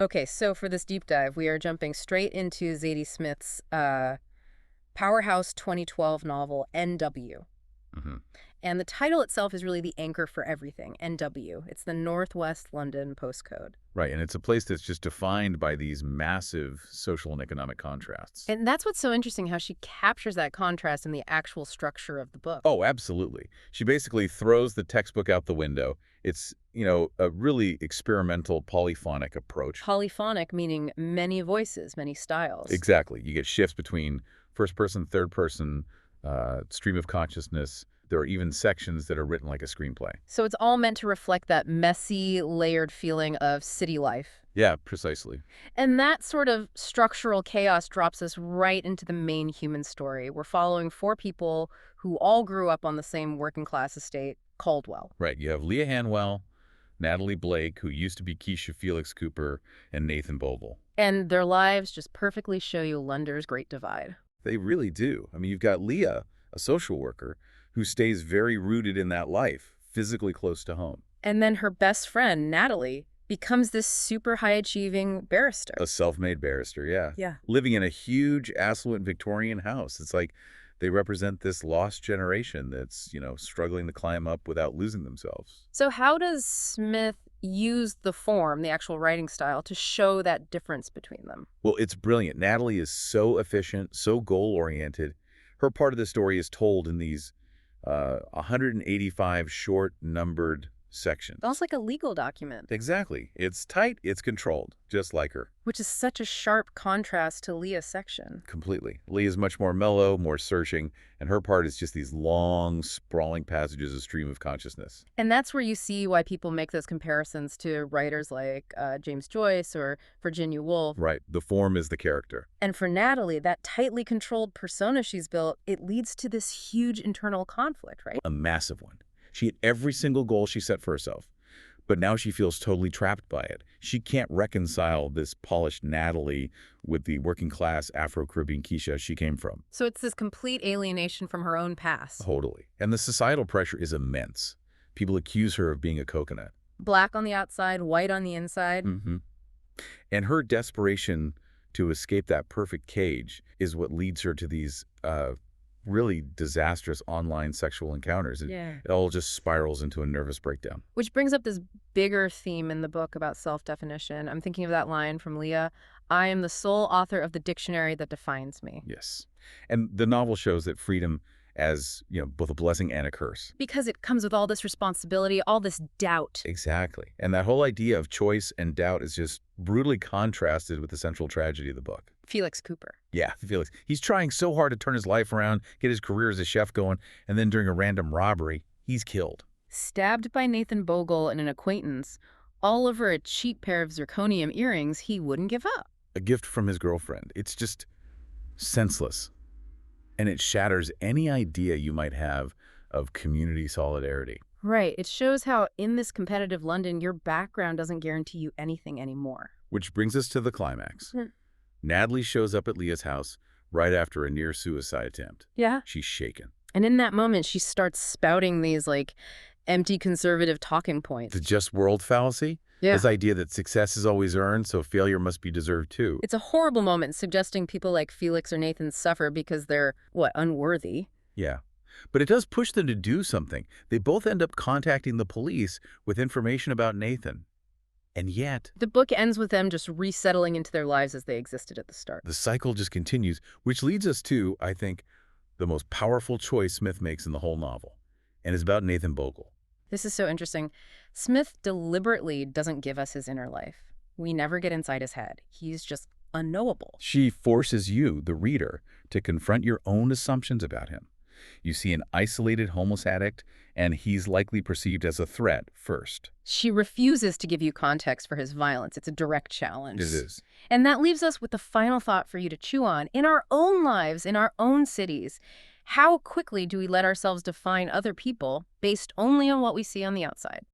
Okay, so for this deep dive, we are jumping straight into Zadie Smith's powerhouse 2012 novel, N.W. Hmm. And the title itself is really the anchor for everything, N.W. It's the Northwest London postcode. Right, and it's a place that's just defined by these massive social and economic contrasts. And that's what's so interesting, how she captures that contrast in the actual structure of the book. Oh, absolutely. She basically throws the textbook out the window. It's, a really experimental polyphonic approach. Polyphonic, meaning many voices, many styles. Exactly. You get shifts between first person, third person, stream of consciousness. There are even sections that are written like a screenplay. So it's all meant to reflect that messy, layered feeling of city life. Yeah, precisely. And that sort of structural chaos drops us right into the main human story. We're following four people who all grew up on the same working class estate, Caldwell. Right. You have Leah Hanwell, Natalie Blake, who used to be Keisha Felix Cooper, and Nathan Bogle. And their lives just perfectly show you Lunder's Great Divide. They really do. I mean, you've got Leah, a social worker, who stays very rooted in that life, physically close to home. And then her best friend, Natalie, becomes this super high-achieving barrister. A self-made barrister, yeah. Yeah. Living in a huge, affluent Victorian house. It's like they represent this lost generation that's, struggling to climb up without losing themselves. So how does Smith use the form, the actual writing style, to show that difference between them? Well, it's brilliant. Natalie is so efficient, so goal-oriented. Her part of the story is told in these 185 short, numbered sections. Almost like a legal document. Exactly. It's tight, it's controlled, just like her. Which is such a sharp contrast to Leah's section. Completely. Lee is much more mellow, more searching, and her part is just these long, sprawling passages of stream of consciousness. And that's where you see why people make those comparisons to writers like James Joyce or Virginia Woolf. Right. The form is the character. And for Natalie, that tightly controlled persona she's built, it leads to this huge internal conflict, right? A massive one. She hit every single goal she set for herself, but now she feels totally trapped by it. She can't reconcile this polished Natalie with the working-class Afro-Caribbean Keisha she came from. So it's this complete alienation from her own past. Totally. And the societal pressure is immense. People accuse her of being a coconut. Black on the outside, white on the inside. Mm-hmm. And her desperation to escape that perfect cage is what leads her to these really disastrous online sexual encounters. It all just spirals into a nervous breakdown. Which brings up this bigger theme in the book about self-definition. I'm thinking of that line from Leah, "I am the sole author of the dictionary that defines me." Yes. And the novel shows that freedom as, both a blessing and a curse. Because it comes with all this responsibility, all this doubt. Exactly. And that whole idea of choice and doubt is just brutally contrasted with the central tragedy of the book. Felix Cooper. Yeah, Felix. He's trying so hard to turn his life around, get his career as a chef going, and then during a random robbery, he's killed. Stabbed by Nathan Bogle and an acquaintance, all over a cheap pair of zirconium earrings he wouldn't give up. A gift from his girlfriend. It's just senseless. And it shatters any idea you might have of community solidarity. Right. It shows how in this competitive London, your background doesn't guarantee you anything anymore. Which brings us to the climax. Natalie shows up at Leah's house right after a near-suicide attempt. Yeah. She's shaken. And in that moment, she starts spouting these, empty conservative talking points. The just world fallacy? Yeah. This idea that success is always earned, so failure must be deserved too. It's a horrible moment, suggesting people like Felix or Nathan suffer because they're, unworthy. Yeah. But it does push them to do something. They both end up contacting the police with information about Nathan. And yet, The book ends with them just resettling into their lives as they existed at the start. the cycle just continues, which leads us to, I think, the most powerful choice Smith makes in the whole novel. And it's about Nathan Bogle. This is so interesting. Smith deliberately doesn't give us his inner life. We never get inside his head. He's just unknowable. She forces you, the reader, to confront your own assumptions about him. You see an isolated homeless addict, and he's likely perceived as a threat first. She refuses to give you context for his violence. It's a direct challenge. It is. And that leaves us with the final thought for you to chew on. In our own lives, in our own cities, how quickly do we let ourselves define other people based only on what we see on the outside?